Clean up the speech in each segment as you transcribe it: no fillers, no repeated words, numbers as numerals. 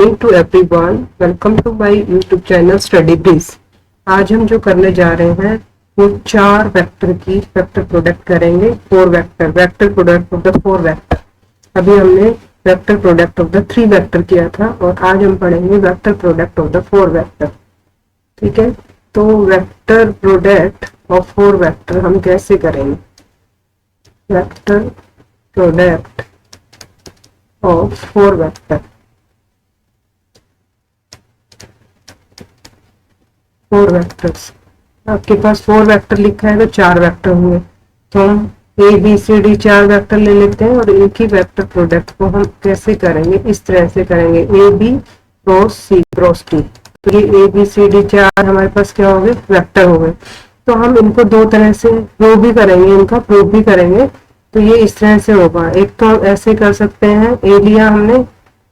Morning to everyone, welcome to my YouTube channel Study Breeze. आज हम जो करने जा रहे हैं वो चार वेक्टर की वेक्टर प्रोडक्ट करेंगे। Four vector product of the four vector. अभी हमने vector product of the three vector किया था और आज हम पढ़ेंगे vector product of the four vector. ठीक है, तो vector product of four vector हम कैसे करेंगे? Vector product of four vector, four vectors. आपके पास फोर वेक्टर लिखा है तो चार वेक्टर हुए, तो हम ए बी सी डी चार वेक्टर ले लेते हैं और एक ही वेक्टर प्रोडक्ट को हम कैसे करेंगे? इस तरह से करेंगे, A B cross C cross D. तो ये ए बी सी डी चार हमारे पास क्या हो गए? वेक्टर हो गए। तो हम इनको दो तरह से प्रूव भी करेंगे, इनका प्रूव भी करेंगे। तो ये इस तरह से होगा, एक तो हम ऐसे कर सकते हैं, ए लिया हमने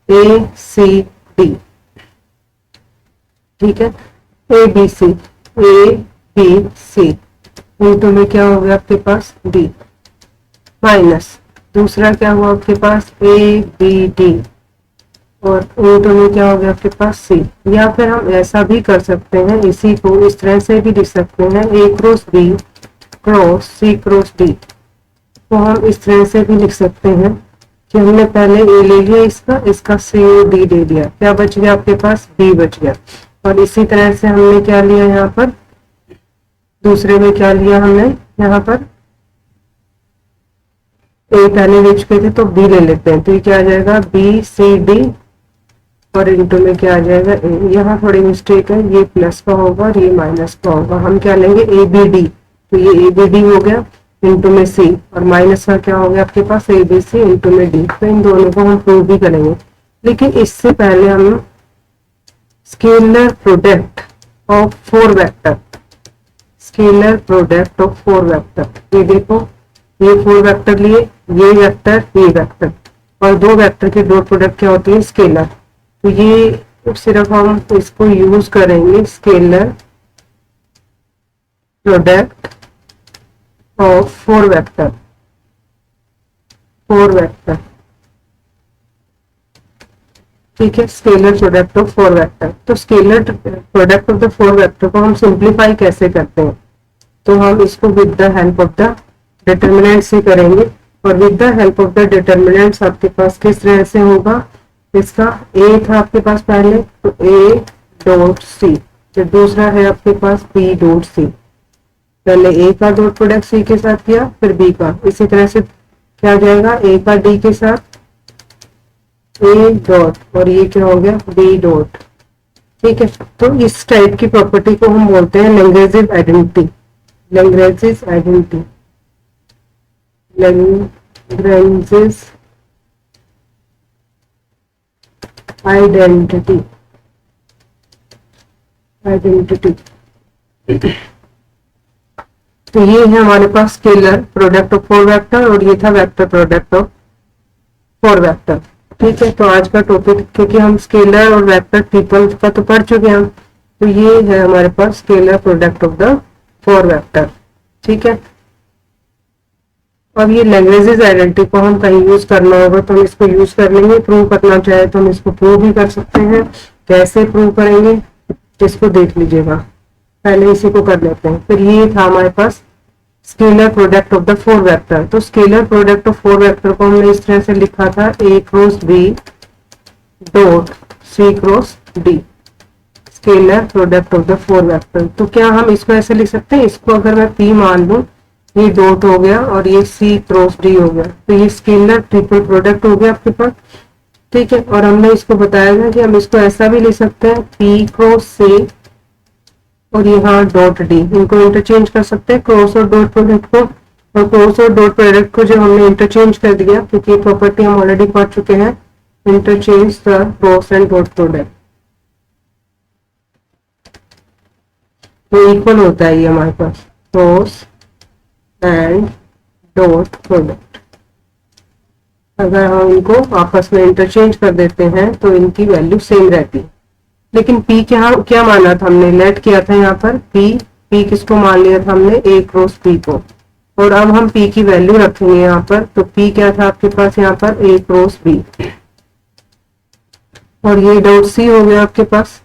ए सी डी, ठीक है, ए बी सी इंटू में क्या हो गया आपके पास? डी माइनस दूसरा क्या हुआ आपके पास? ए बी डी और इंटू में क्या हो गया आपके पास? सी। या फिर हम ऐसा भी कर सकते हैं, इसी को इस तरह से भी लिख सकते हैं, A cross B cross C cross D. तो हम इस तरह से भी लिख सकते हैं कि हमने पहले ए ले लिया, इसका सी और डी ले लिया, क्या बच गया आपके पास? बी बच गया। और इसी तरह से हमने क्या लिया यहाँ पर? दूसरे में क्या लिया हमने? यहाँ पर ए पहले ले चुके थे तो बी ले लेते हैं, तो ये क्या आ जाएगा? बी सी डी और इंटू में क्या आ जाएगा? ए। यहाँ थोड़ी मिस्टेक है, ये प्लस का होगा और ये माइनस का होगा। हम क्या लेंगे? ए बी डी, तो ये ए बी डी हो गया इंटू में सी और माइनस का क्या हो गया आपके पास? ए बी सी इंटू में डी। तो इन दोनों को हम प्रूव भी करेंगे, लेकिन इससे पहले हम scalar product of four vector, scalar product of four vector. ये देखो, ये फोर वेक्टर लिए, ये वेक्टर और दो वेक्टर के डॉट प्रोडक्ट क्या होती है? स्केलर। तो ये सिर्फ हम इसको यूज करेंगे, scalar product of four vector, ठीक है, scalar product of four vector. तो scalar product of the four vector को हम सिंप्लीफाई कैसे करते हैं? तो हम इसको with the help of the determinants ही करेंगे। और with the help of the determinants आपके पास किस तरह से होगा? इसका ए था आपके पास पहले, तो ए डॉट सी, फिर दूसरा है आपके पास बी डॉट सी। पहले ए का डॉट प्रोडक्ट सी के साथ किया, फिर बी का। इसी तरह से क्या जाएगा? ए का डी के साथ ए डॉट और ये क्या हो गया? B dot. ठीक है, तो इस टाइप की प्रॉपर्टी को हम बोलते हैं Lagrange identity. Lagrange identity, Lagrange identity, तो ये है हमारे पास scalar product of four vector और ये था vector product of four vector. ठीक है, तो आज का टॉपिक, क्योंकि हम स्केलर और वेक्टर ट्रिपल का तो पढ़ चुके हैं, तो ये है हमारे पास scalar product of the four vector. ठीक है, अब ये लैग्रेंज आइडेंटिटी को हम कहीं यूज करना होगा तो हम इसको यूज कर लेंगे। प्रूव करना चाहे तो हम इसको प्रूव भी कर सकते हैं। कैसे प्रूव करेंगे इसको देख लीजिएगा, पहले इसी को कर लेते हैं। फिर ये था हमारे पास scalar product of the four vector. तो scalar product of four vector को हमने इस तरह से लिखा था, A cross B dot C cross D, scalar product of the four vector. तो क्या हम इसको ऐसे लिख सकते हैं? इसको अगर मैं पी मान लूं, ये डॉट हो गया और ये सी क्रॉस डी हो गया, तो ये स्केलर ट्रिपल प्रोडक्ट हो गया आपके पास। ठीक है, और हमने इसको बताया था कि हम इसको ऐसा भी लिख सकते हैं, पी क्रॉस सी और यहाँ डॉट डी, इनको इंटरचेंज कर सकते हैं, क्रॉस और डॉट प्रोडक्ट को। और क्रॉस और डॉट प्रोडक्ट को जो हमने इंटरचेंज कर दिया, क्योंकि ये प्रॉपर्टी हम ऑलरेडी पढ़ चुके हैं, interchange the cross and dot product, तो इक्वल होता है ये हमारे पास क्रॉस एंड डॉट प्रोडक्ट। अगर हम इनको आपस में इंटरचेंज कर देते हैं तो इनकी वैल्यू सेम रहती है। लेकिन P क्या माना था हमने? लेट किया था यहाँ पर P किसको मान लिया था हमने? A क्रॉस P को। और अब हम P की वैल्यू रखेंगे यहाँ पर, तो P क्या था आपके पास यहाँ पर? A cross B। और ये डॉट सी हो गया आपके पास,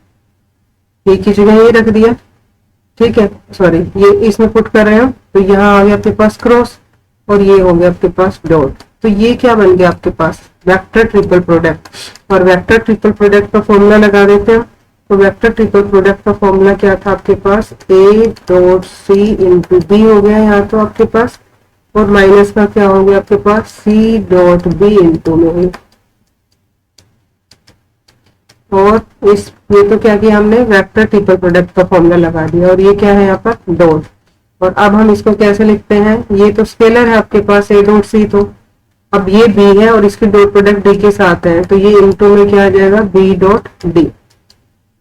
ए की जगह ये रख दिया, ठीक है, सॉरी ये इसमें पुट कर रहे हैं हम, तो यहाँ आ गया आपके पास क्रॉस और ये हो गया आपके पास डॉट। तो ये क्या बन गया आपके पास, वेक्टर ट्रिपल प्रोडक्ट। और वेक्टर ट्रिपल प्रोडक्ट का फॉर्मूला लगा देते हैं। तो वेक्टर ट्रिपल प्रोडक्ट का फॉर्मूला क्या था आपके पास, A dot C into B हो गया यहाँ तो आपके पास, और माइनस का क्या हो गया आपके पास, सी डॉट बी इंटू में। और इस ये तो क्या किया हमने, वेक्टर ट्रिपल प्रोडक्ट का फॉर्मूला लगा दिया, और ये क्या है यहाँ पर डॉट। और अब हम इसको कैसे लिखते हैं, ये तो स्केलर है आपके पास ए डॉट सी, तो अब ये बी है और इसके डॉट प्रोडक्ट डी के साथ है, तो ये इनटू में क्या आ जाएगा, बी डॉट डी,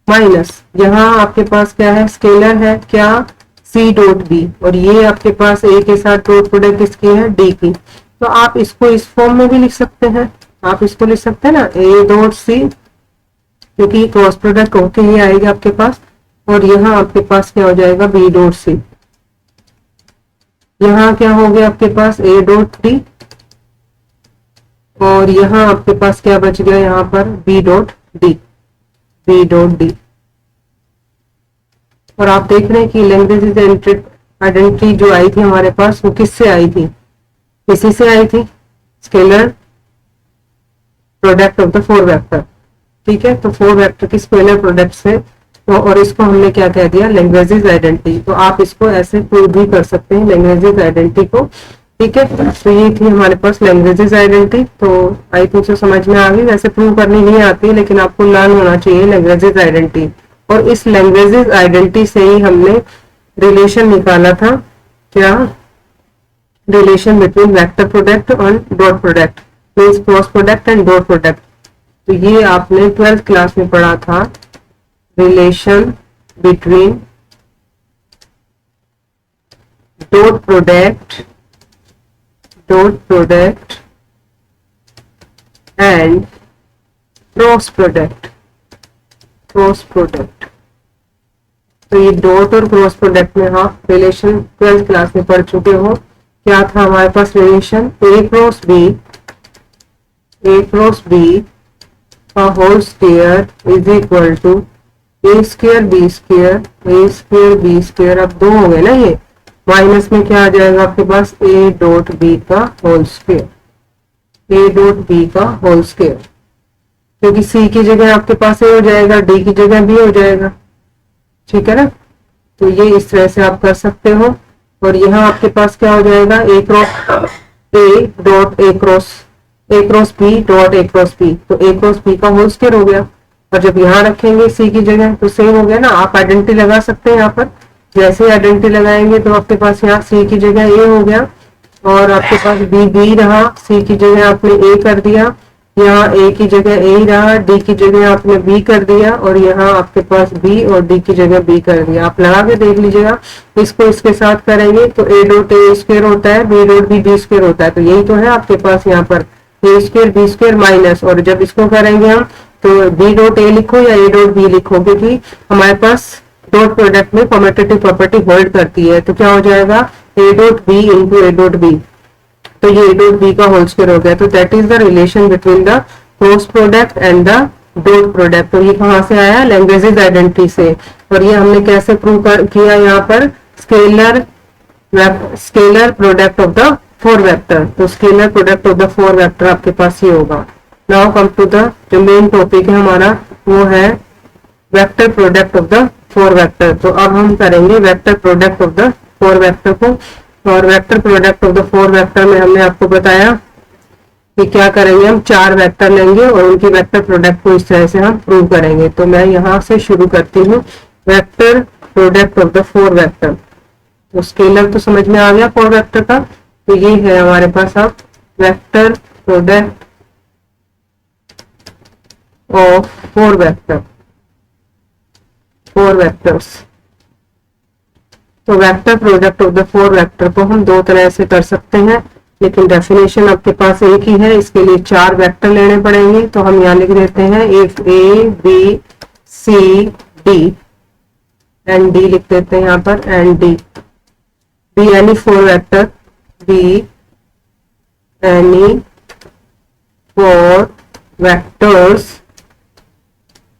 माइनस यहाँ आपके पास क्या है, स्केलर है क्या, सी डॉट बी, और ये आपके पास ए के साथ डॉट प्रोडक्ट किसकी है, डी की। तो आप इसको इस फॉर्म में भी लिख सकते हैं, आप इसको लिख सकते हैं ना, ए डॉट सी, क्योंकि क्रॉस प्रोडक्ट होके ही आएगा आपके पास, और यहाँ आपके पास क्या हो जाएगा, बी डॉट सी। यहाँ क्या हो गया आपके पास, ए डॉट डी, और यहाँ आपके पास क्या बच गया, यहाँ पर B dot D, B dot D. और आप देख रहे हैं कि लैंग्वेज आइडेंटिटी जो आई थी हमारे पास, वो किससे आई थी, इसी से आई थी, scalar product of the four vector, ठीक है। तो फोर वेक्टर की स्केलर प्रोडक्ट से, तो और इसको हमने क्या कह दिया, लैंग्वेजेस आइडेंटिटी। तो आप इसको ऐसे प्रूव भी कर सकते हैं लैंग्वेजेस आइडेंटिटी को, ठीक है। तो ये थी हमारे पास लैंग्वेजेस आइडेंटिटी। तो आई थिंक से समझ में आ गई, वैसे प्रूव करनी नहीं आती, लेकिन आपको लर्न होना चाहिए लैंग्वेजेस आइडेंटिटी। और इस लैंग्वेजेस आइडेंटिटी से ही हमने रिलेशन निकाला था, क्या, रिलेशन बिटवीन वेक्टर प्रोडक्ट और dot product, means cross product and dot product. तो ये आपने 12th क्लास में पढ़ा था, relation between dot product and cross product, तो ये डॉट और क्रॉस प्रोडक्ट में आप रिलेशन 12th क्लास में पढ़ चुके हो। क्या था हमारे पास रिलेशन, ए क्रॉस बी का whole square is equal to A square B square, अब दो हो गए ना ये, माइनस में क्या आ जाएगा आपके पास, ए डॉट बी का होल स्क्वायर, क्योंकि सी की जगह आपके पास ए हो जाएगा, डी की जगह बी हो जाएगा, ठीक है ना। तो ये इस तरह से आप कर सकते हो। और यहाँ आपके पास क्या हो जाएगा, A cross B dot A cross B, तो ए क्रॉस बी का होल स्क्वायर हो गया। और जब यहाँ रखेंगे सी की जगह तो सेम हो गया ना, आप आइडेंटिटी लगा सकते हैं यहाँ पर, जैसे आइडेंटिटी लगाएंगे तो आपके पास यहाँ सी की जगह ए हो गया, और आपके पास बी रहा, सी की जगह आपने ए कर दिया, यहाँ ए की जगह ए ही रहा, डी की जगह आपने बी कर दिया, और यहाँ आपके पास बी और डी की जगह बी कर दिया। आप लगा के देख लीजिएगा, इसको इसके साथ करेंगे तो ए डॉट ए स्क्वायर होता है, बी डॉट बी स्क्वायर होता है, तो यही तो है आपके पास यहाँ पर ए स्क्वायर बी स्क्वायर माइनस, और जब इसको करेंगे हम तो बी डॉट ए लिखो या ए डॉट बी लिखो, क्योंकि हमारे पास डॉट प्रोडक्ट में कम्यूटेटिव प्रॉपर्टी होल्ड करती है। तो क्या हो जाएगा, A dot B into A dot B, तो ये ए डॉट बी का होल स्क्वायर हो गया। तो that is the relation between the cross product and the dot product. तो ये कहाँ से आया, लैंग्वेजेस आइडेंटिटी से। और ये हमने कैसे प्रूव किया, यहाँ पर scalar product of the four vector, तो scalar product of the four vector आपके पास ये होगा। नाउ कम टू द जो मेन टॉपिक है हमारा, वो है vector product of the four vector. तो अब हम करेंगे vector product of the four vector को। और vector product of the four vector में हमने आपको बताया कि क्या करेंगे, हम 4 वेक्टर लेंगे और उनकी वेक्टर प्रोडक्ट को इस तरह से हम प्रूव करेंगे। तो मैं यहाँ से शुरू करती हूँ, vector product of the four vector. तो स्केलर तो समझ में आ गया फोर वेक्टर का, तो ये है हमारे पास अब vector product of four vectors. तो vector product of the four vector को हम दो तरह से कर सकते हैं, लेकिन डेफिनेशन आपके पास एक ही है। इसके लिए 4 वेक्टर लेने पड़ेंगे। तो हम यहाँ लिख देते हैं if A B C D and D लिख देते हैं यहाँ पर, and D be any four vector, be any four vectors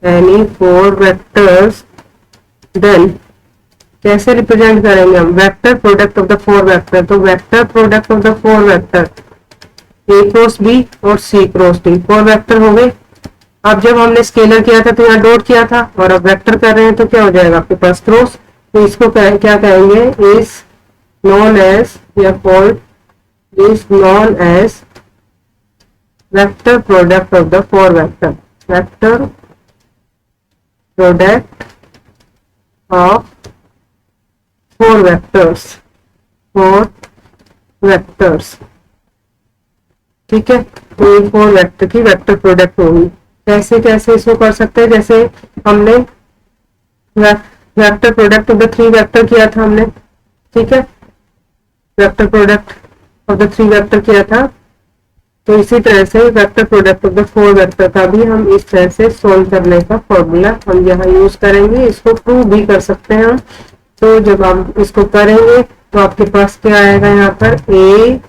any four vectors, then कैसे रिप्रेजेंट करेंगे हम, vector product of the four vector. तो vector product of the four vector A cross B और C cross D, four vector हो गए। अब जब हमने स्केलर किया था तो यहाँ डॉट किया था, और अब वेक्टर कर रहे हैं तो क्या हो जाएगा आपके पास, क्रॉस। तो इसको क्या कहेंगे, इज नॉन एज, या called is known as vector product of the four vector, vector product of four vectors, four vectors. ठीक है, तो ये फोर वेक्टर की वेक्टर प्रोडक्ट होगी। कैसे कैसे इसको कर सकते हैं, जैसे हमने vector product of the three vector किया था हमने, ठीक है, vector product of the three vector किया था, तो इसी तरह से vector product of the four vector का भी हम इस तरह से सोल्व करने का फॉर्मूला हम यहाँ यूज करेंगे। इसको प्रूव भी कर सकते हैं हम। तो जब हम इसको करेंगे तो आपके पास क्या आएगा, यहाँ पर ए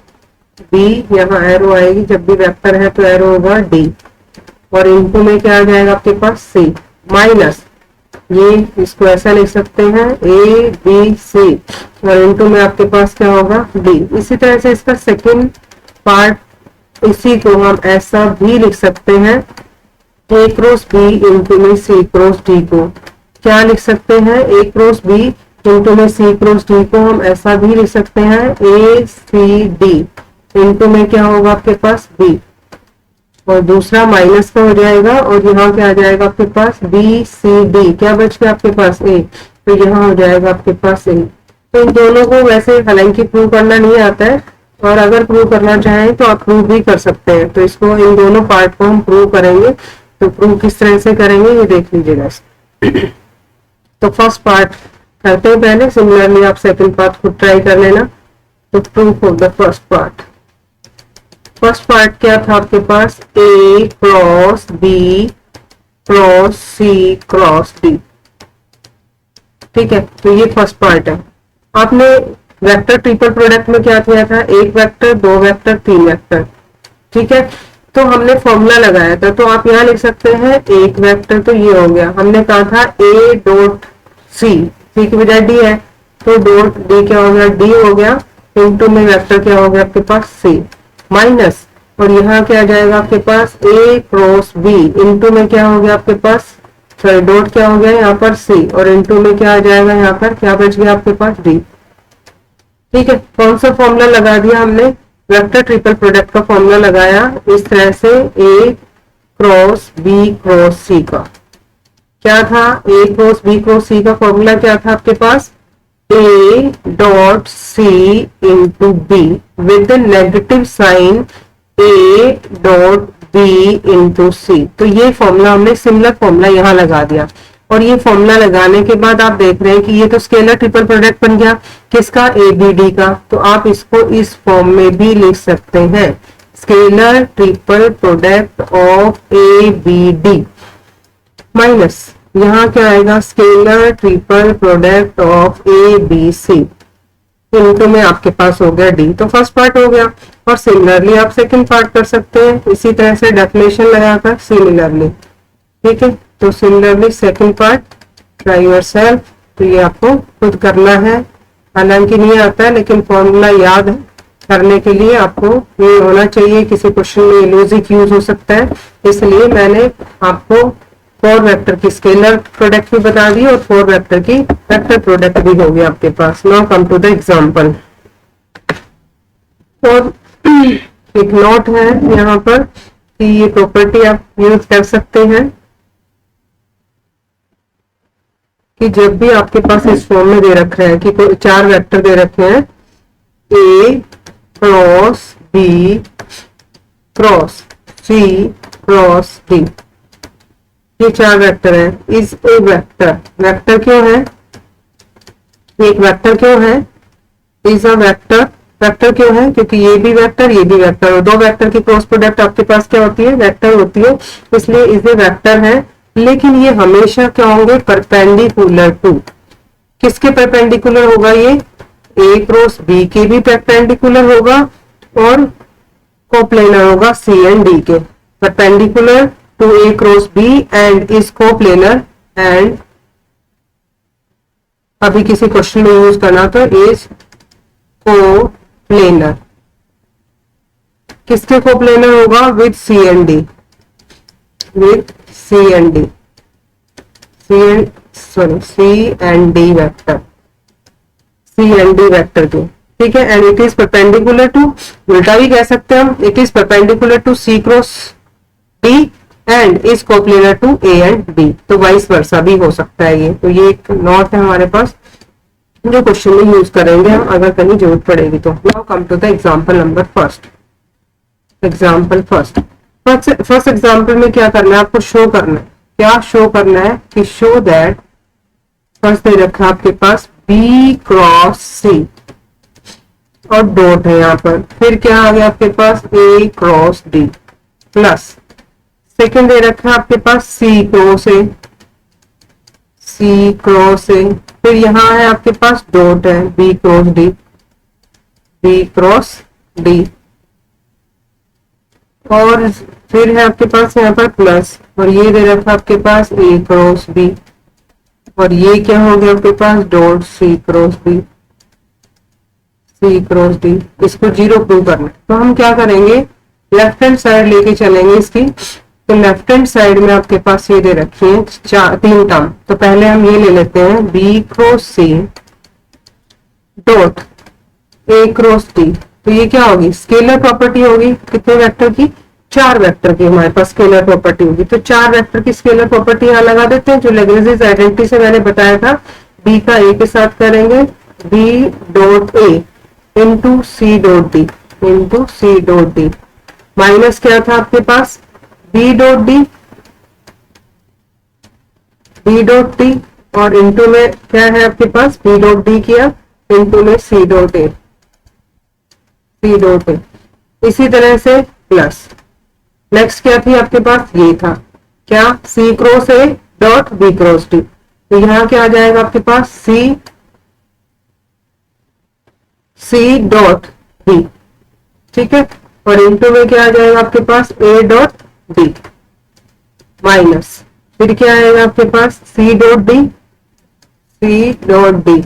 बी, यहाँ एरो आएगी, जब भी वेक्टर है तो एरो होगा डी, और इनटू में क्या आ जाएगा आपके पास सी, माइनस ये इसको ऐसा लिख सकते हैं ए बी सी, और इनटू में आपके पास क्या होगा डी। इसी तरह से इसका सेकंड पार्ट, इसी को हम ऐसा भी लिख सकते हैं, ए क्रॉस बी इंटू में सी क्रॉस डी को क्या लिख सकते हैं, ए क्रॉस बी इंटू में सी क्रॉस डी को हम ऐसा भी लिख सकते हैं, ए सी डी इंटू में क्या होगा आपके पास बी, और दूसरा माइनस का हो जाएगा, और यहाँ क्या आ जाएगा आपके पास बी सी डी, क्या बच गया आपके पास ए, तो यहाँ हो जाएगा आपके पास ए। तो इन दोनों को वैसे हालांकि प्रूव करना नहीं आता है, और अगर प्रूव करना चाहें तो आप प्रूव भी कर सकते हैं। तो इसको इन दोनों पार्ट को हम प्रूव करेंगे, तो प्रूव किस तरह से करेंगे ये देख लीजिएगा। तो फर्स्ट पार्ट करते हैं पहले, सिमिलरली आप सेकंड पार्ट खुद ट्राई कर लेना। तो proof of the first part, first part क्या था आपके पास, A cross B cross C cross D, ठीक है, तो ये फर्स्ट पार्ट है। आपने वेक्टर ट्रिपल प्रोडक्ट में क्या किया था, एक वेक्टर, दो वेक्टर, तीन वेक्टर, ठीक है, तो हमने फॉर्मूला लगाया था, तो आप यहाँ लिख सकते हैं एक वेक्टर, तो ये हो गया, हमने कहा था ए डॉट सी, सी की बजाय डी है, तो डॉट डी क्या हो गया, डी हो गया, इनटू में वेक्टर क्या हो गया आपके पास सी, माइनस, और यहाँ क्या आ जाएगा आपके पास ए क्रॉस बी, इनटू में क्या हो गया आपके पास, सॉरी डॉट क्या हो गया यहाँ पर सी, और इनटू में क्या आ जाएगा यहाँ पर, क्या बच गया आपके पास डी। ठीक है, कौन सा फॉर्मूला लगा दिया हमने, वेक्टर ट्रिपल प्रोडक्ट का फॉर्मूला लगाया इस तरह से, A cross B cross C का क्या था, A cross B cross C का फॉर्मूला क्या था आपके पास, A dot C into B with negative sign A dot B into C. तो ये फॉर्मूला हमने सिमिलर फॉर्मूला यहाँ लगा दिया, और ये फॉर्मूला लगाने के बाद आप देख रहे हैं कि ये तो स्केलर ट्रिपल प्रोडक्ट बन गया किसका, ए बी डी का। तो आप इसको इस फॉर्म में भी लिख सकते हैं, scalar triple product of A B D minus यहाँ क्या आएगा, scalar triple product of A B C, into में आपके पास हो गया डी। तो फर्स्ट पार्ट हो गया, और सिमिलरली आप सेकंड पार्ट कर सकते हैं इसी तरह से डेफिनेशन लगाकर सिमिलरली, ठीक है। तो similarly second part try yourself, तो ये आपको खुद करना है, हालांकि नहीं आता है लेकिन फॉर्मूला याद है, करने के लिए आपको ये होना चाहिए, किसी क्वेश्चन में लॉजिक यूज हो सकता है, इसलिए मैंने आपको फोर वेक्टर की स्केलर प्रोडक्ट भी बता दी और फोर वेक्टर की वेक्टर प्रोडक्ट भी होगी आपके पास। Now come to the example. और एक नोट है यहाँ पर कि ये प्रॉपर्टी आप यूज कर सकते हैं कि जब भी आपके पास इस फॉर्म में दे रखा है कि चार वेक्टर दे रखे हैं, A cross B cross C cross D, ये चार वेक्टर है, इज ए वेक्टर, वेक्टर क्यों है, एक वेक्टर क्यों है, इज अ वेक्टर, वेक्टर क्यों है, क्योंकि ये भी वेक्टर ये भी वेक्टर, और दो वेक्टर की क्रॉस प्रोडक्ट आपके पास क्या होती है, वेक्टर होती है, इसलिए इज ए वेक्टर है। लेकिन ये हमेशा क्या होंगे, परपेंडिकुलर टू, किसके परपेंडिकुलर होगा, ये ए क्रॉस बी के भी परपेंडिकुलर होगा, और कोप्लेनर होगा सी एंड डी के, perpendicular to A cross B and is coplanar and अभी किसी क्वेश्चन में यूज करना तो इज कोप्लेनर। किसके कोप्लेनर होगा? With C and D, with C and D, C and D vector, C and D vector के, ठीक है। And it is perpendicular to, उल्टा भी कह सकते हैं हम, it is perpendicular to C cross D and is coplanar to A and B, तो वाइस वर्सा भी हो सकता है ये। तो ये एक नॉट है हमारे पास जो क्वेश्चन में यूज करेंगे हम अगर कहीं जरूरत पड़ेगी तो। Now come to the example number first. Example first example में क्या करना है आपको? शो करना है। क्या शो करना है? कि शो दैट, फर्स्ट दे रखा आपके पास बी क्रॉस सी और डॉट है यहाँ पर, फिर क्या आ गया आपके पास? A cross D plus, second दे रखा है आपके पास C cross A, C cross ए, फिर यहाँ है आपके पास डॉट है B cross D, B cross D, और फिर है आपके पास यहाँ पर प्लस, और ये दे रखा आपके पास ए क्रॉस बी, और ये क्या हो गया आपके पास? डॉट सी क्रॉस डी, सी क्रॉस डी। इसको जीरो प्रूव करना है तो हम क्या करेंगे? लेफ्ट हैंड साइड लेके चलेंगे इसकी। तो लेफ्ट हैंड साइड में आपके पास ये दे रखी है तीन टर्म, तो पहले हम ये ले लेते हैं B cross C dot A cross D. तो ये क्या होगी? स्केलर प्रॉपर्टी होगी। कितने वेक्टर की? 4 वेक्टर की हमारे पास स्केलर प्रॉपर्टी होगी। तो 4 वेक्टर की स्केलर प्रॉपर्टी यहाँ लगा देते हैं जो लैग्रेंज आइडेंटिटी से मैंने बताया था। बी का ए के साथ करेंगे B dot A into C dot D, into C dot D, minus क्या था आपके पास? B dot D, B dot D, और इंटू में क्या है आपके पास? बी डॉट डी किया, इंटू में C dot A, C dot ए। इसी तरह से प्लस, नेक्स्ट क्या थी आपके पास? ये था क्या? C cross A dot B cross D. तो यहाँ क्या आ जाएगा आपके पास? सी, सी डॉट डी, ठीक है, और इंटू में क्या आ जाएगा आपके पास? ए डॉट डी, माइनस, फिर क्या आएगा आपके पास? C dot D, C dot D,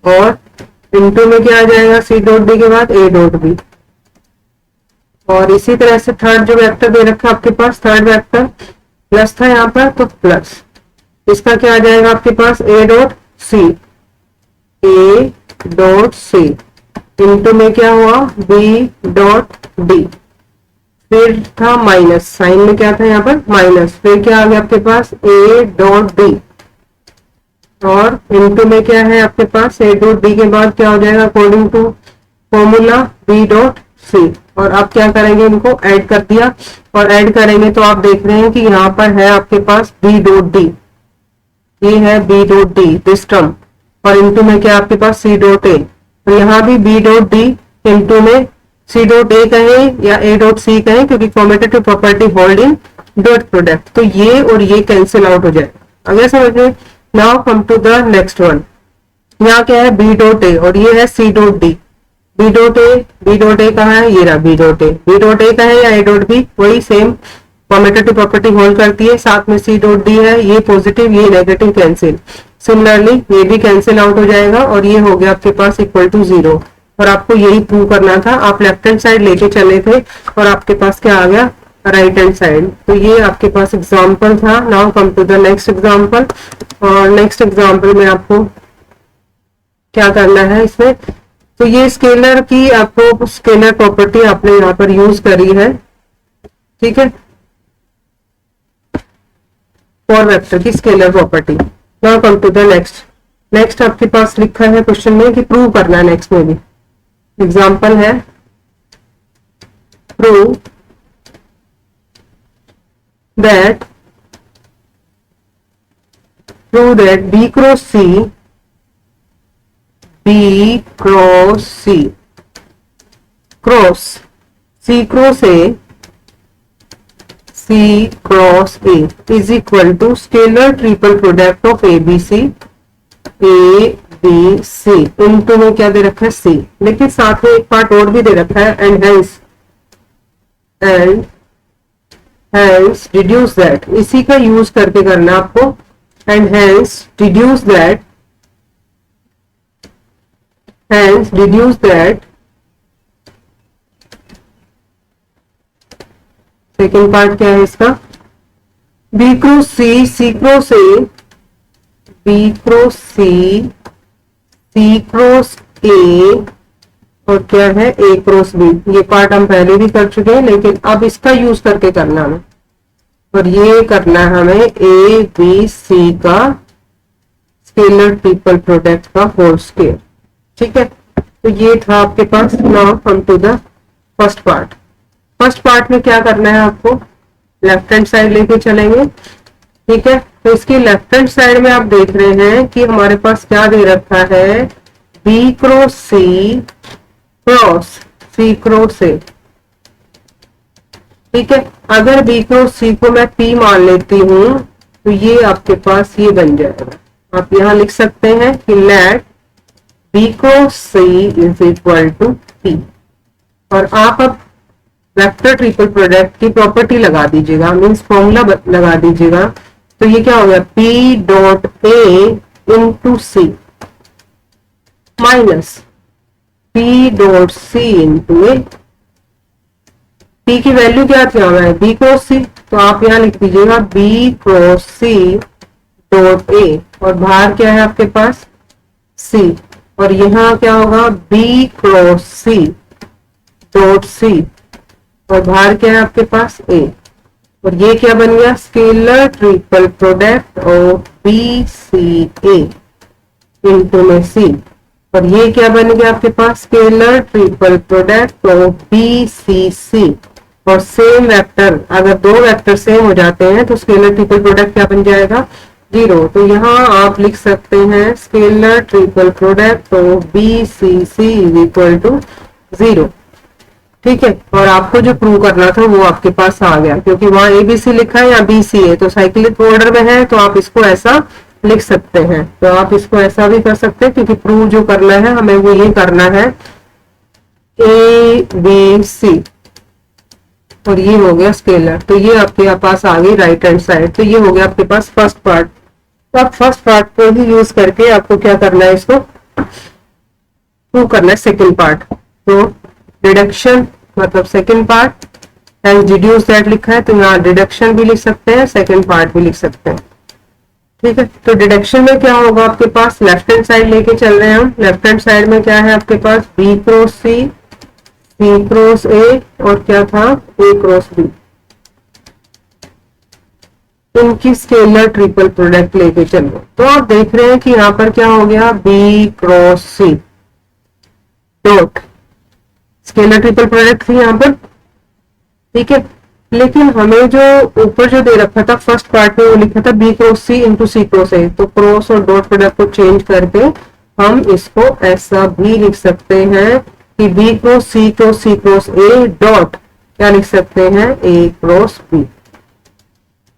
और इंटू में क्या आ जाएगा? सी डॉट डी के बाद ए डॉट बी। और इसी तरह से थर्ड जो वेक्टर दे रखा आपके पास, थर्ड वेक्टर प्लस था यहाँ पर, तो प्लस, इसका क्या आ जाएगा आपके पास? A dot C, A dot C, into में क्या हुआ? बी डॉट डी, फिर था माइनस, साइन में क्या था यहाँ पर? माइनस, फिर क्या आ गया आपके पास? ए डॉट डी, और इंटू में क्या है आपके पास? ए डॉट डी के बाद क्या हो जाएगा according to formula? B dot C. और अब क्या करेंगे? इनको ऐड कर दिया, और ऐड करेंगे तो आप देख रहे हैं कि यहाँ पर है आपके पास बी डॉट डी, ये है B dot D this term, और इंटू में क्या आपके पास? सी डॉट ए। तो यहाँ भी बी डॉट डी इंटू में सी डॉट ए कहें या ए डॉट सी कहें, क्योंकि commutative property hold in dot product, तो ये और ये कैंसिल आउट हो जाएगा। अगर समझ में। Now come to the next one. यहाँ क्या है? बी डॉट ए, और ये है C dot D. B dot A, B dot A कहाँ है? ये रहा B dot A. B dot A का है या ए डॉट बी, वही सेम कॉम्यूटेटिव प्रॉपर्टी होल्ड करती है। साथ में सी डॉट डी है, ये पॉजिटिव ये नेगेटिव कैंसिल, सिमिलरली ये भी कैंसिल आउट हो जाएगा, और ये हो गया आपके पास इक्वल टू 0। और आपको यही प्रूव करना था। आप लेफ्ट हैंड साइड लेके चले थे और आपके पास क्या आ गया? Right hand side. तो ये आपके पास एग्जाम्पल था। Now come to the next example. और नेक्स्ट एग्जाम्पल में आपको क्या करना है इसमें? तो ये स्केलर की आपको स्केलर प्रॉपर्टी आपने यहाँ पर यूज करी है, ठीक है, फॉर वेक्टर की scalar property. Now come to the next. Next आपके पास लिखा है क्वेश्चन में कि प्रूव करना है। नेक्स्ट में भी एग्जाम्पल है prove that B cross C cross C cross A C cross A is equal to scalar triple product of A B C into में क्या दे रखा है? सी, लेकिन साथ में एक पार्ट और भी दे रखा है, एंड हैंस डिड्यूस दैट, इसी का यूज करके करना है आपको, and hence deduce that second part क्या है इसका, B cross C, C cross A, B cross C, C cross A, और क्या है ए क्रॉस बी। ये पार्ट हम पहले भी कर चुके हैं, लेकिन अब इसका यूज करके करना है, और ये करना है हमें ए बी सी का स्केलर ट्रिपल प्रोडक्ट का होल स्क्वायर। ठीक है, तो ये था आपके पास। Now come to the first part. First part में क्या करना है आपको, लेफ्ट हैंड साइड लेके चलेंगे। ठीक है, तो इसकी लेफ्ट हैंड साइड में आप देख रहे हैं कि हमारे पास क्या दे रखा है, B cross C cross C cross A. ठीक है, अगर बी क्रॉस सी को मैं पी मान लेती हूं तो ये आपके पास ये बन जाएगा। आप यहां लिख सकते हैं कि let B cross C is equal to P, और आप अब वेक्टर ट्रिपल प्रोडक्ट की प्रॉपर्टी लगा दीजिएगा, मीन्स फॉर्मूला लगा दीजिएगा। तो ये क्या हो गया, P dot A into C minus P dot C into A. P की वैल्यू क्या थी हमारे, बी क्रॉस सी, तो आप यहां लिख दीजिएगा B cross C dot A, और बाहर क्या है आपके पास सी, और यहां क्या होगा B cross C dot C, और बाहर क्या है आपके पास ए, और ये क्या बन गया, scalar triple product of B C A into में सी, और ये क्या बन गया आपके पास, scalar triple product of B C C. और सेम वेक्टर, अगर दो वेक्टर सेम हो जाते हैं तो स्केलर ट्रिपल प्रोडक्ट क्या बन जाएगा, 0। तो यहाँ आप लिख सकते हैं scalar triple product of B C C is equal to 0। ठीक है, और आपको जो प्रूव करना था वो आपके पास आ गया, क्योंकि वहां एबीसी लिखा है या बीसी है, तो साइक्लिक ऑर्डर में है, तो आप इसको ऐसा लिख सकते हैं। तो आप इसको ऐसा भी कर सकते हैं, क्योंकि प्रूव जो करना है हमें वो ये करना है ए बी सी, और ये हो गया स्केलर। तो ये आपके पास आ गई राइट हैंड साइड। तो ये हो गया आपके पास फर्स्ट पार्ट। तो आप फर्स्ट पार्ट को ही यूज करके आपको क्या करना है, इसको प्रूव करना है सेकेंड पार्ट। तो डिडक्शन मतलब second part, and deduce that लिखा है, तो यहाँ डिडक्शन भी लिख सकते हैं, सेकेंड पार्ट भी लिख सकते हैं। ठीक है, तो डिडक्शन में क्या होगा आपके पास, लेफ्ट हैंड साइड लेके चल रहे हैं हम। लेफ्ट हैंड साइड में क्या है आपके पास, B cross C, C cross A, और क्या था ए क्रॉस बी। इनकी स्केलर ट्रिपल प्रोडक्ट लेके चलो। तो आप देख रहे हैं कि यहाँ पर क्या हो गया, B cross C dot scalar triple product थी यहाँ पर। ठीक है, लेकिन हमें जो ऊपर जो दे रखा था फर्स्ट पार्ट में, वो लिखा था B cross C into C cross A. तो क्रॉस और डॉट प्रोडक्ट को चेंज करके हम इसको ऐसा भी लिख सकते हैं कि B cross C cross A dot क्या लिख सकते हैं, ए क्रॉस बी।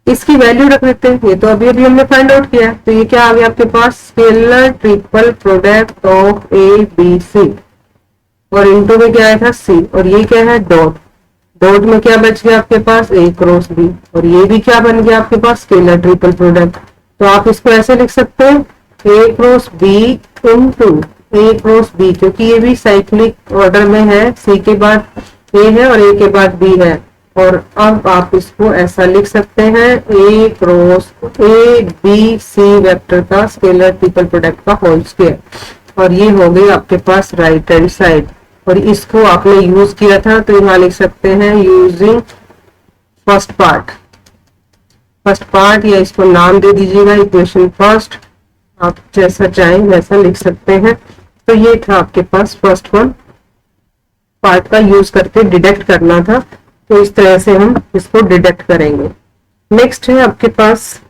इसकी वैल्यू रख लेते हैं, ये तो अभी अभी हमने फाइंड आउट किया। तो ये क्या आ गया आपके पास, scalar triple product of A B C, और इंटू में क्या आया था सी, और ये क्या है डॉट। डॉट में क्या बच गया आपके पास, ए क्रॉस बी, और ये भी क्या बन गया आपके पास, स्केलर ट्रिपल प्रोडक्ट। तो आप इसको ऐसे लिख सकते हैं A cross B into A cross B, क्योंकि ये भी साइक्लिक ऑर्डर में है, सी के बाद ए है और ए के बाद बी है। और अब आप इसको ऐसा लिख सकते हैं A cross A B C vector का स्केलर ट्रिपल प्रोडक्ट का होल स्क्वायर, और ये हो गई आपके पास राइट हैंड साइड। और इसको आपने यूज किया था, तो यहाँ लिख सकते हैं using first part. First part, या इसको नाम दे दीजिएगा इक्वेशन फर्स्ट, आप जैसा चाहें वैसा लिख सकते हैं। तो ये था आपके पास फर्स्ट वन, पार्ट का यूज करके डिडक्ट करना था। तो इस तरह से हम इसको डिडक्ट करेंगे। नेक्स्ट है आपके पास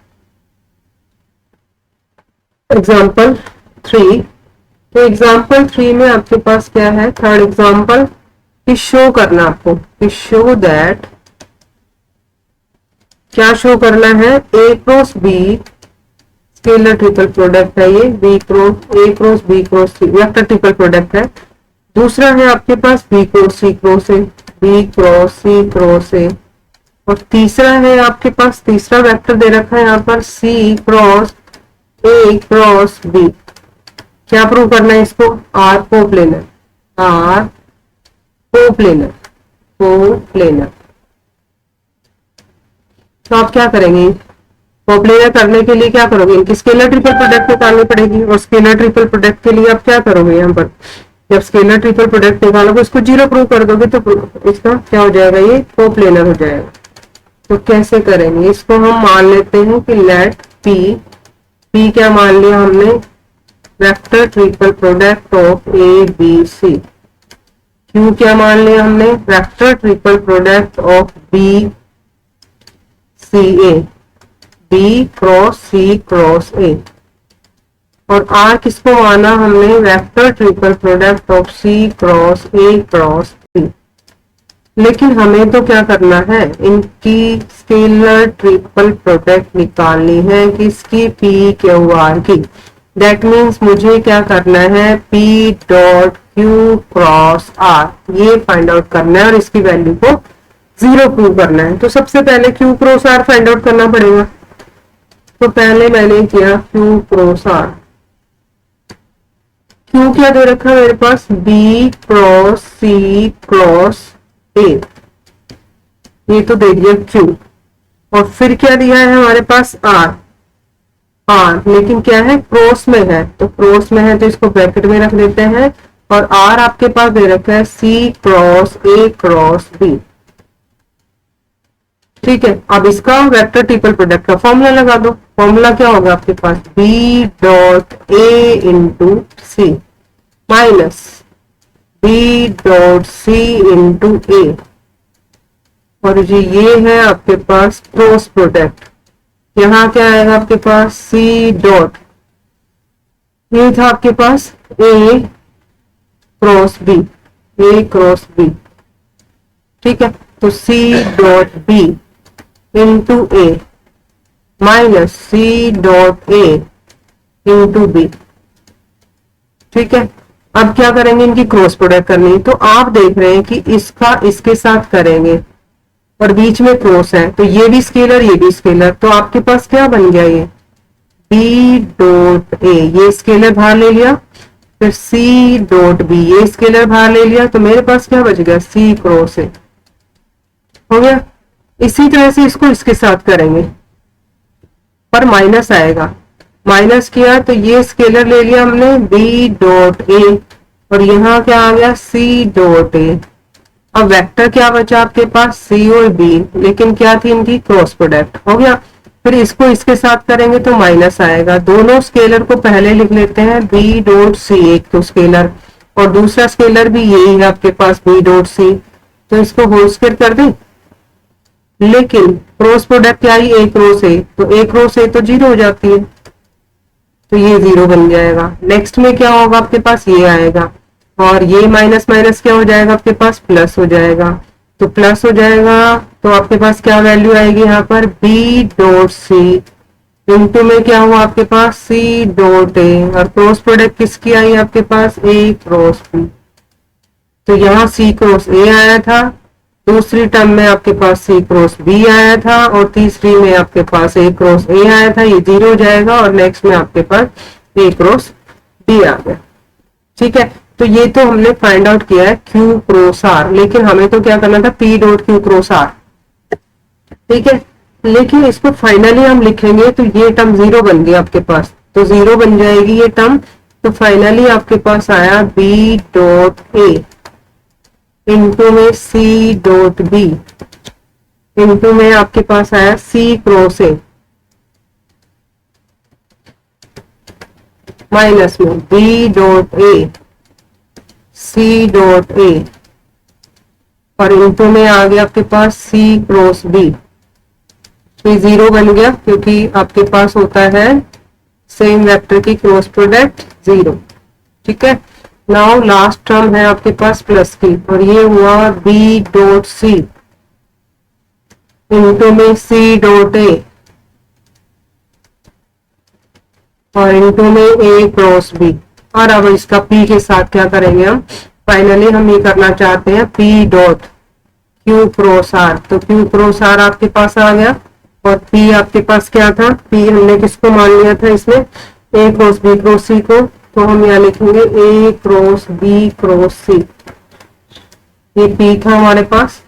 एग्जाम्पल 3। तो एग्जाम्पल 3 में आपके पास क्या है, थर्ड एग्जाम्पल, कि शो करना आपको, कि शो दैट, क्या शो करना है, A cross B scalar triple product है, ये B cross A cross B cross C vector triple product है। दूसरा है आपके पास B cross C cross A, B cross C cross A, और तीसरा है आपके पास, तीसरा वेक्टर दे रखा है यहाँ पर C cross A cross B. क्या प्रूव करना है इसको? Are coplanar, are coplanar, coplanar. तो आप क्या करेंगे? कोप्लेनर करने के लिए क्या करोगे? इनकी स्केलर ट्रिपल प्रोडक्ट निकालनी पड़ेगी, और स्केलर ट्रिपल प्रोडक्ट के लिए आप क्या करोगे? यहाँ पर जब स्केलर ट्रिपल प्रोडक्ट निकालोगे इसको जीरो प्रूव कर दोगे तो इसका क्या हो जाएगा? ये कोप्लेनर हो जाएगा। तो कैसे करेंगे इसको? हम मान लेते हैं कि लेट पी, पी क्या मान लिया हमने? Vector triple product of A B C. Q क्या मान लिया हमने? Vector triple product of B C A, B cross C cross A. और आर किसको माना हमने? Vector triple product of C cross A cross B. लेकिन हमें तो क्या करना है? इनकी स्केलर ट्रिपल प्रोडक्ट निकालनी है किसकी? पी क्यू आर की। दैट मीन्स मुझे क्या करना है? P dot Q cross R, ये फाइंड आउट करना है और इसकी वैल्यू को जीरो प्रूव करना है। तो सबसे पहले Q cross R find out करना पड़ेगा। तो पहले मैंने किया क्यू क्रॉस आर। क्यू क्या दे रखा है मेरे पास? B cross C cross A, ये तो दे दिया क्यू। और फिर क्या दिया है हमारे पास? आर, आर लेकिन क्या है? क्रॉस में है, तो क्रॉस में है तो इसको ब्रैकेट में रख देते हैं। और आर आपके पास दे रखा है C cross A cross B. ठीक है, अब इसका वेक्टर ट्रिपल प्रोडक्ट का फॉर्मूला लगा दो। फॉर्मूला क्या होगा आपके पास? B dot A into C minus B dot C into A. और ये है आपके पास क्रॉस प्रोडक्ट। यहाँ क्या आएगा आपके पास? सी डॉट, ये था आपके पास A cross B, A cross B. ठीक है, तो C dot B into A minus C dot A into B. ठीक है, अब क्या करेंगे? इनकी क्रॉस प्रोडक्ट करनी है। तो आप देख रहे हैं कि इसका इसके साथ करेंगे और बीच में क्रॉस है, तो ये भी स्केलर ये भी स्केलर, तो आपके पास क्या बन गया? ये बी डॉट ए, ये स्केलर बाहर ले लिया, फिर सी डॉट बी, ये स्केलर बाहर ले लिया, तो मेरे पास क्या बच गया? सी क्रॉस ए हो गया। इसी तरह से इसको इसके साथ करेंगे, पर माइनस आएगा। माइनस किया तो ये स्केलर ले लिया हमने बी डॉट ए, और यहाँ क्या आ गया? C dot A. अब वेक्टर क्या बचा आपके पास? सी और बी, लेकिन क्या थी इनकी? Cross product. हो गया। फिर इसको इसके साथ करेंगे तो माइनस आएगा। दोनों स्केलर को पहले लिख लेते हैं बी डॉट सी, एक तो स्केलर और दूसरा स्केलर भी यही है आपके पास बी डॉट सी, तो इसको होल स्क्वायर कर दें। लेकिन क्रॉस प्रोडक्ट क्या आई? ए क्रॉस ए, तो ए क्रॉस ए तो जीरो हो जाती है, तो ये जीरो बन जाएगा। नेक्स्ट में क्या होगा आपके पास? ये आएगा, और ये माइनस माइनस क्या हो जाएगा आपके पास? प्लस हो जाएगा। तो प्लस हो जाएगा तो आपके पास क्या वैल्यू आएगी यहाँ पर? बी डॉट सी इंटू में क्या हुआ आपके पास? सी डॉट ए, और क्रॉस प्रोडक्ट किसकी आई आपके पास? A cross B. तो यहाँ सी क्रॉस ए आया था, दूसरी टर्म में आपके पास सी क्रॉस बी आया था, और तीसरी में आपके पास ए क्रॉस ए आया था, ये जीरो हो जाएगा, और नेक्स्ट में आपके पास ए क्रॉस बी आ गया। ठीक है, तो ये तो हमने फाइंड आउट किया है क्यू क्रॉस आर, लेकिन हमें तो क्या करना था? P dot Q cross R. ठीक है, लेकिन इसको फाइनली हम लिखेंगे तो ये टर्म जीरो बन गई आपके पास, तो जीरो बन जाएगी ये टर्म। तो फाइनली आपके पास आया बी डॉट ए इंटू में सी डॉट बी इंटू में आपके पास आया सी क्रॉस ए माइनस में B dot A C dot A, और इंटू में आ गया आपके पास सी क्रॉस बी। तो जीरो बन गया क्योंकि आपके पास होता है सेम वेक्टर की क्रॉस प्रोडक्ट जीरो। ठीक है, नाउ लास्ट टर्म है आपके पास प्लस की, और ये हुआ बी डॉट सी इंटू में सी डॉट ए, और इंटू में ए क्रॉस बी। और अब इसका पी के साथ क्या करेंगे हम? फाइनली हम ये करना चाहते हैं P dot Q cross R, तो Q क्रॉस R आपके पास आ गया। और P आपके पास क्या था, P हमने किसको मान लिया था इसमें, A cross B cross C को, तो हम यहाँ लिखेंगे A cross B cross C, ये P था हमारे पास।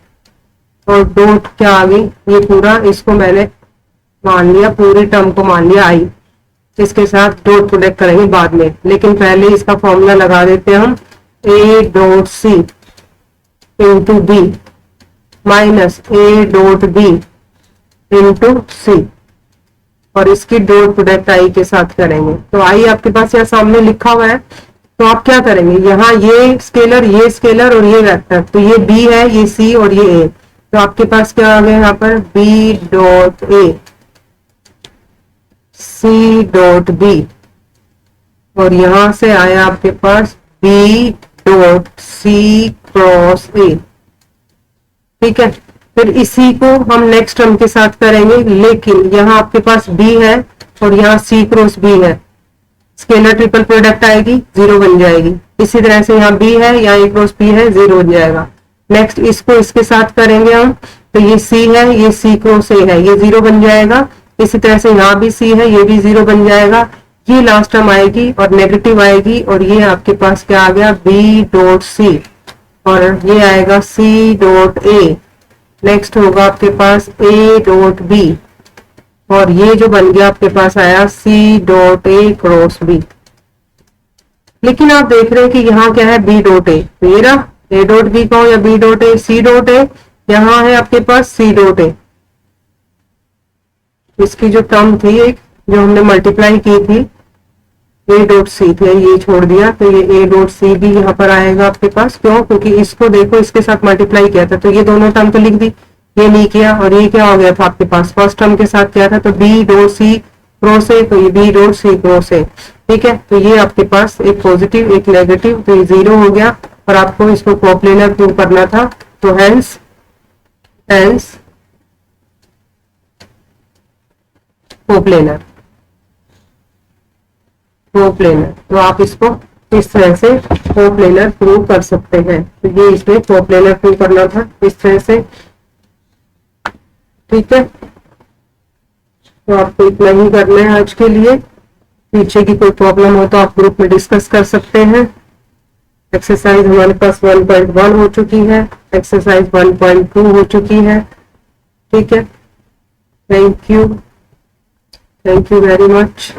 और डॉट क्या आ गई, ये पूरा इसको मैंने मान लिया, पूरी टर्म को मान लिया I, इसके साथ डॉट प्रोडक्ट करेंगे बाद में, लेकिन पहले इसका फॉर्मूला लगा देते हैं हम, A dot C into B minus A dot B into C, और इसकी डॉट प्रोडक्ट I के साथ करेंगे। तो I आपके पास यहाँ सामने लिखा हुआ है, तो आप क्या करेंगे, यहाँ ये स्केलर और ये वेक्टर, तो ये B है, ये C और ये A, तो आपके पास क्या आ गया यहाँ पर B dot A C dot B, और यहां से आया आपके पास B dot C cross A। ठीक है, फिर इसी को हम नेक्स्ट टर्म के साथ करेंगे, लेकिन यहाँ आपके पास B है और यहाँ C क्रॉस B है, स्केलर ट्रिपल प्रोडक्ट आएगी, 0 बन जाएगी। इसी तरह से यहाँ B है, यहाँ A क्रॉस B है, 0 बन जाएगा। नेक्स्ट इसको इसके साथ करेंगे हम, तो ये C है, ये C क्रॉस A है, ये 0 बन जाएगा। इसी तरह से यहाँ भी C है, ये भी 0 बन जाएगा। ये लास्ट टर्म आएगी और नेगेटिव आएगी, और ये आपके पास क्या आ गया B डॉट C, और ये आएगा C डॉट A। नेक्स्ट होगा आपके पास A डॉट B, और ये जो बन गया आपके पास आया C dot A cross B। लेकिन आप देख रहे हैं कि यहाँ क्या है B डॉट A, तो ये रहा A डॉट B कहो या B dot A, C dot A, यहाँ है आपके पास C डॉट A। इसकी जो टर्म थी एक, जो हमने मल्टीप्लाई की थी, A डॉट C थी, ये छोड़ दिया, तो ये A डॉट C भी यहाँ पर आएगा आपके पास। क्यों, क्योंकि इसको देखो इसके साथ मल्टीप्लाई किया था, तो ये दोनों टर्म तो लिख दी, ये नहीं किया, और ये क्या हो गया था आपके पास, फर्स्ट टर्म के साथ क्या था, तो B dot C cross A, तो ये B dot C cross A। ठीक है, तो ये आपके पास एक पॉजिटिव एक नेगेटिव, तो ये 0 हो गया, और आपको इसको कोप्लेनर प्रूव करना था, तो हेंस कोप्लेनर, तो आप इसको इस तरह से कोप्लेनर प्रूव कर सकते हैं। तो ये इसमें कोप्लेनर प्रूव करना था इस तरह से। ठीक है, तो आपको इतना ही करना है आज के लिए। पीछे की कोई प्रॉब्लम हो तो आप ग्रुप में डिस्कस कर सकते हैं। एक्सरसाइज हमारे पास 1.1 हो चुकी है, एक्सरसाइज 1.2 हो चुकी है। ठीक है, थैंक यू वेरी मच।